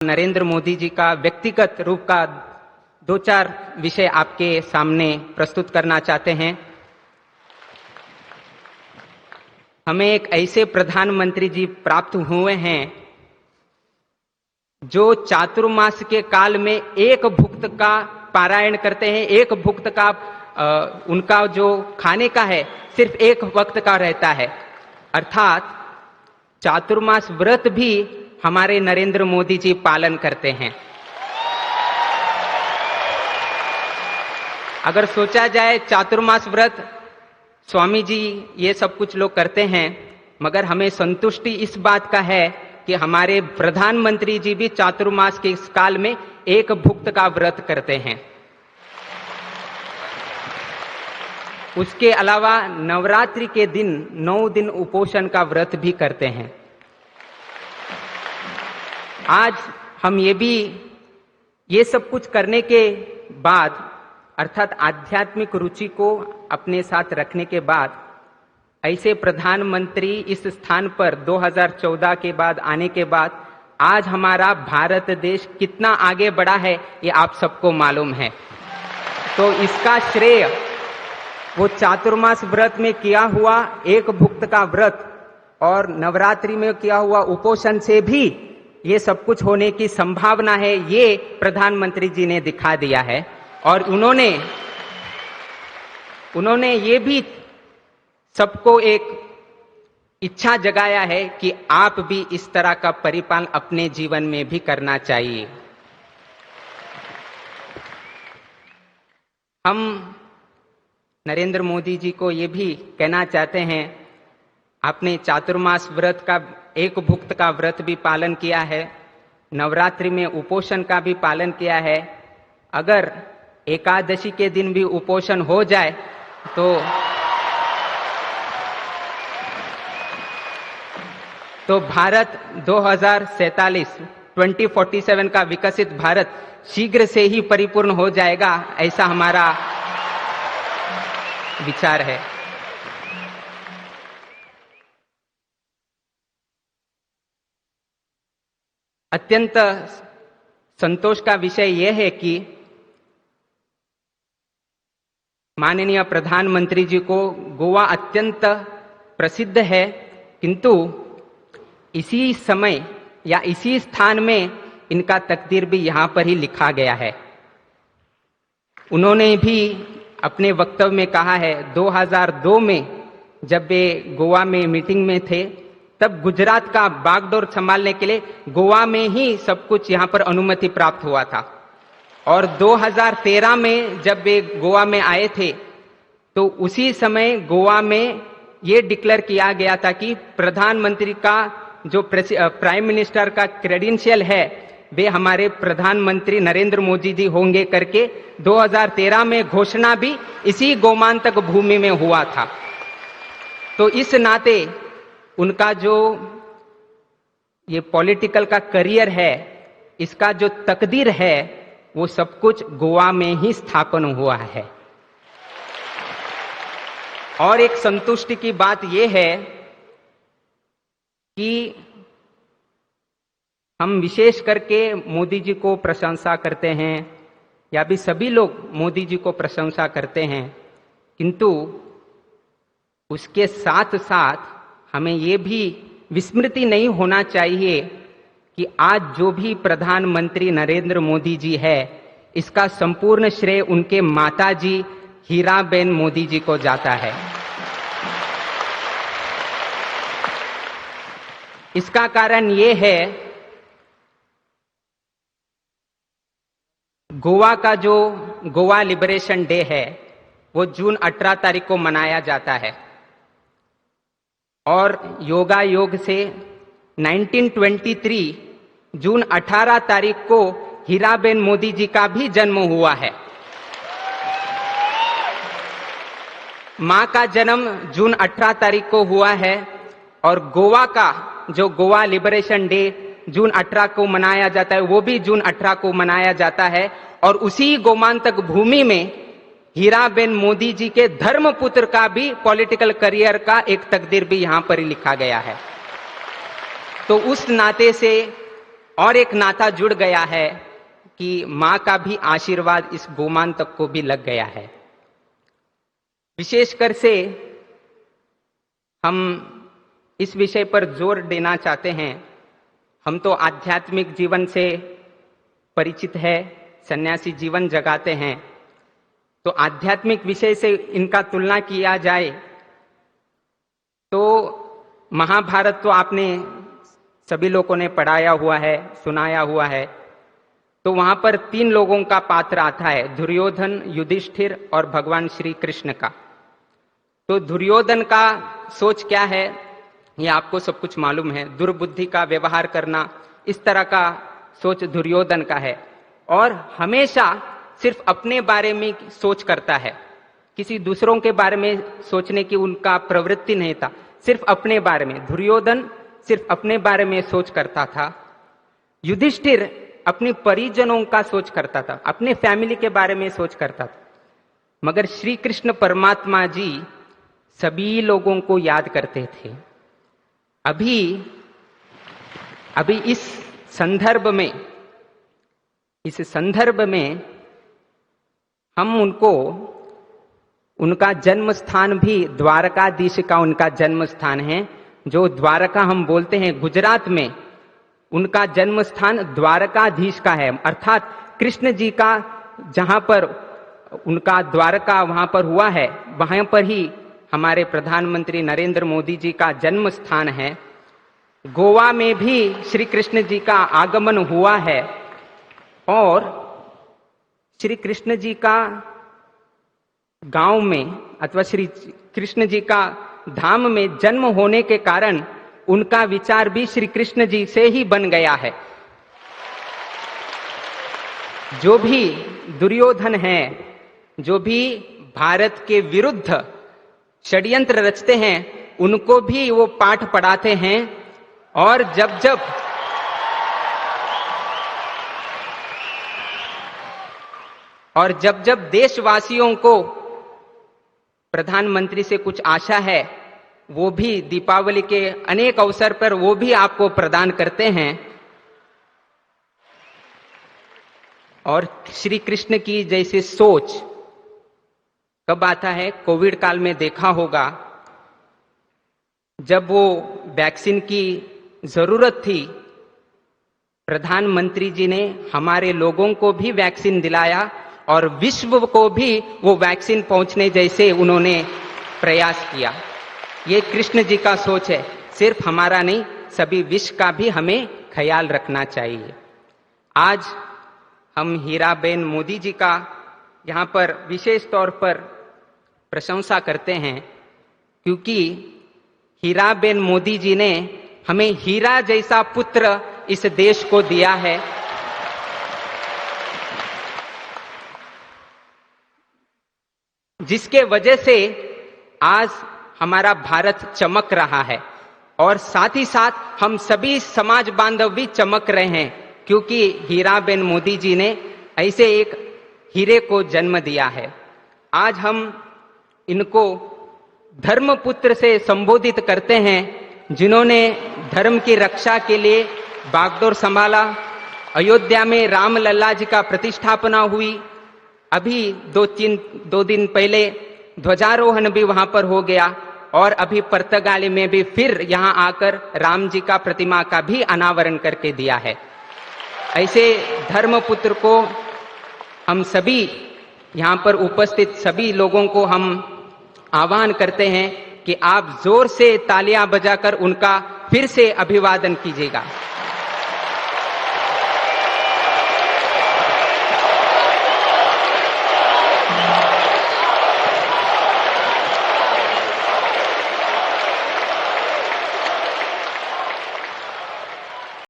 नरेंद्र मोदी जी का व्यक्तिगत रूप का दो चार विषय आपके सामने प्रस्तुत करना चाहते हैं। हमें एक ऐसे प्रधानमंत्री जी प्राप्त हुए हैं जो चातुर्मास के काल में एक भुक्त का पारायण करते हैं। एक भुक्त का उनका जो खाने का है सिर्फ एक वक्त का रहता है, अर्थात चातुर्मास व्रत भी हमारे नरेंद्र मोदी जी पालन करते हैं। अगर सोचा जाए चातुर्मास व्रत स्वामी जी ये सब कुछ लोग करते हैं, मगर हमें संतुष्टि इस बात का है कि हमारे प्रधानमंत्री जी भी चातुर्मास के इस काल में एक भुक्त का व्रत करते हैं। उसके अलावा नवरात्रि के दिन 9 दिन उपोषण का व्रत भी करते हैं। आज हम ये सब कुछ करने के बाद, अर्थात आध्यात्मिक रुचि को अपने साथ रखने के बाद, ऐसे प्रधानमंत्री इस स्थान पर 2014 के बाद आने के बाद आज हमारा भारत देश कितना आगे बढ़ा है ये आप सबको मालूम है। तो इसका श्रेय वो चातुर्मास व्रत में किया हुआ एक भुक्त का व्रत और नवरात्रि में किया हुआ उपोषण से भी ये सब कुछ होने की संभावना है, ये प्रधानमंत्री जी ने दिखा दिया है। और उन्होंने ये भी सबको एक इच्छा जगाया है कि आप भी इस तरह का परिपालन अपने जीवन में भी करना चाहिए। हम नरेंद्र मोदी जी को ये भी कहना चाहते हैं, आपने चातुर्मास व्रत का एक भुक्त का व्रत भी पालन किया है, नवरात्रि में उपोषण का भी पालन किया है। अगर एकादशी के दिन भी उपोषण हो जाए तो भारत 2047 का विकसित भारत शीघ्र से ही परिपूर्ण हो जाएगा, ऐसा हमारा विचार है। अत्यंत संतोष का विषय यह है कि माननीय प्रधानमंत्री जी को गोवा अत्यंत प्रसिद्ध है, किंतु इसी समय या इसी स्थान में इनका तकदीर भी यहां पर ही लिखा गया है। उन्होंने भी अपने वक्तव्य में कहा है, 2002 में जब वे गोवा में मीटिंग में थे तब गुजरात का बागडोर संभालने के लिए गोवा में ही सब कुछ यहां पर अनुमति प्राप्त हुआ था। और 2013 में जब वे गोवा में आए थे तो उसी समय गोवा में ये डिक्लेयर किया गया था कि प्रधानमंत्री का जो प्राइम मिनिस्टर का क्रेडेंशियल है वे हमारे प्रधानमंत्री नरेंद्र मोदी जी होंगे करके 2013 में घोषणा भी इसी गोमांतक भूमि में हुआ था। तो इस नाते उनका जो ये पॉलिटिकल का करियर है, इसका जो तकदीर है, वो सब कुछ गोवा में ही स्थापन हुआ है। और एक संतुष्टि की बात यह है कि हम विशेष करके मोदी जी को प्रशंसा करते हैं, या भी सभी लोग मोदी जी को प्रशंसा करते हैं, किंतु उसके साथ साथ हमें ये भी विस्मृति नहीं होना चाहिए कि आज जो भी प्रधानमंत्री नरेंद्र मोदी जी है, इसका संपूर्ण श्रेय उनके माता जी हीराबेन मोदी जी को जाता है। इसका कारण ये है, गोवा का जो गोवा लिबरेशन डे है वो जून 18 तारीख को मनाया जाता है और योगा योग से 1923 जून 18 तारीख को हीराबेन मोदी जी का भी जन्म हुआ है। मां का जन्म जून 18 तारीख को हुआ है और गोवा का जो गोवा लिबरेशन डे जून 18 को मनाया जाता है वो भी जून 18 को मनाया जाता है। और उसी गोमांतक भूमि में हीराबेन मोदी जी के धर्मपुत्र का भी पॉलिटिकल करियर का एक तकदीर भी यहां पर ही लिखा गया है। तो उस नाते से और एक नाता जुड़ गया है कि मां का भी आशीर्वाद इस गोमांतक को भी लग गया है। विशेषकर से हम इस विषय पर जोर देना चाहते हैं। हम तो आध्यात्मिक जीवन से परिचित है, सन्यासी जीवन जगाते हैं, तो आध्यात्मिक विषय से इनका तुलना किया जाए तो महाभारत तो आपने सभी लोगों ने पढ़ाया हुआ है, सुनाया हुआ है। तो वहां पर 3 लोगों का पात्र आता है, दुर्योधन, युधिष्ठिर और भगवान श्री कृष्ण का। तो दुर्योधन का सोच क्या है, ये आपको सब कुछ मालूम है। दुर्बुद्धि का व्यवहार करना, इस तरह का सोच दुर्योधन का है, और हमेशा सिर्फ अपने बारे में सोच करता है, किसी दूसरों के बारे में सोचने की उनका प्रवृत्ति नहीं था, सिर्फ अपने बारे में। दुर्योधन सिर्फ अपने बारे में सोच करता था। युधिष्ठिर अपने परिजनों का सोच करता था, अपने फैमिली के बारे में सोच करता था। मगर श्री कृष्ण परमात्मा जी सभी लोगों को याद करते थे। अभी इस संदर्भ में हम उनको, उनका जन्म स्थान भी द्वारकाधीश का उनका जन्म स्थान है। जो द्वारका हम बोलते हैं गुजरात में, उनका जन्म स्थान द्वारकाधीश का है। अर्थात कृष्ण जी का जहां पर उनका द्वारका वहां पर हुआ है, वहां पर ही हमारे प्रधानमंत्री नरेंद्र मोदी जी का जन्म स्थान है। गोवा में भी श्री कृष्ण जी का आगमन हुआ है, और श्री कृष्ण जी का गांव में अथवा श्री कृष्ण जी का धाम में जन्म होने के कारण उनका विचार भी श्री कृष्ण जी से ही बन गया है। जो भी दुर्योधन है, जो भी भारत के विरुद्ध षड्यंत्र रचते हैं, उनको भी वो पाठ पढ़ाते हैं। और जब जब देशवासियों को प्रधानमंत्री से कुछ आशा है, वो भी दीपावली के अनेक अवसर पर वो भी आपको प्रदान करते हैं। और श्री कृष्ण की जैसे सोच कब आता है, कोविड काल में देखा होगा, जब वो वैक्सीन की जरूरत थी, प्रधानमंत्री जी ने हमारे लोगों को भी वैक्सीन दिलाया और विश्व को भी वो वैक्सीन पहुंचने जैसे उन्होंने प्रयास किया। ये कृष्ण जी का सोच है, सिर्फ हमारा नहीं, सभी विश्व का भी हमें ख्याल रखना चाहिए। आज हम हीराबेन मोदी जी का यहाँ पर विशेष तौर पर प्रशंसा करते हैं, क्योंकि हीराबेन मोदी जी ने हमें हीरा जैसा पुत्र इस देश को दिया है। जिसके वजह से आज हमारा भारत चमक रहा है, और साथ ही साथ हम सभी समाज बांधव भी चमक रहे हैं, क्योंकि हीराबेन मोदी जी ने ऐसे एक हीरे को जन्म दिया है। आज हम इनको धर्मपुत्र से संबोधित करते हैं, जिन्होंने धर्म की रक्षा के लिए बागडोर संभाला। अयोध्या में रामलला जी का प्रतिष्ठापना हुई। अभी दो दिन पहले ध्वजारोहण भी वहां पर हो गया, और अभी पुर्तगाली में भी फिर यहां आकर राम जी का प्रतिमा का भी अनावरण करके दिया है। ऐसे धर्मपुत्र को हम सभी यहां पर उपस्थित सभी लोगों को हम आह्वान करते हैं कि आप जोर से तालियां बजाकर उनका फिर से अभिवादन कीजिएगा।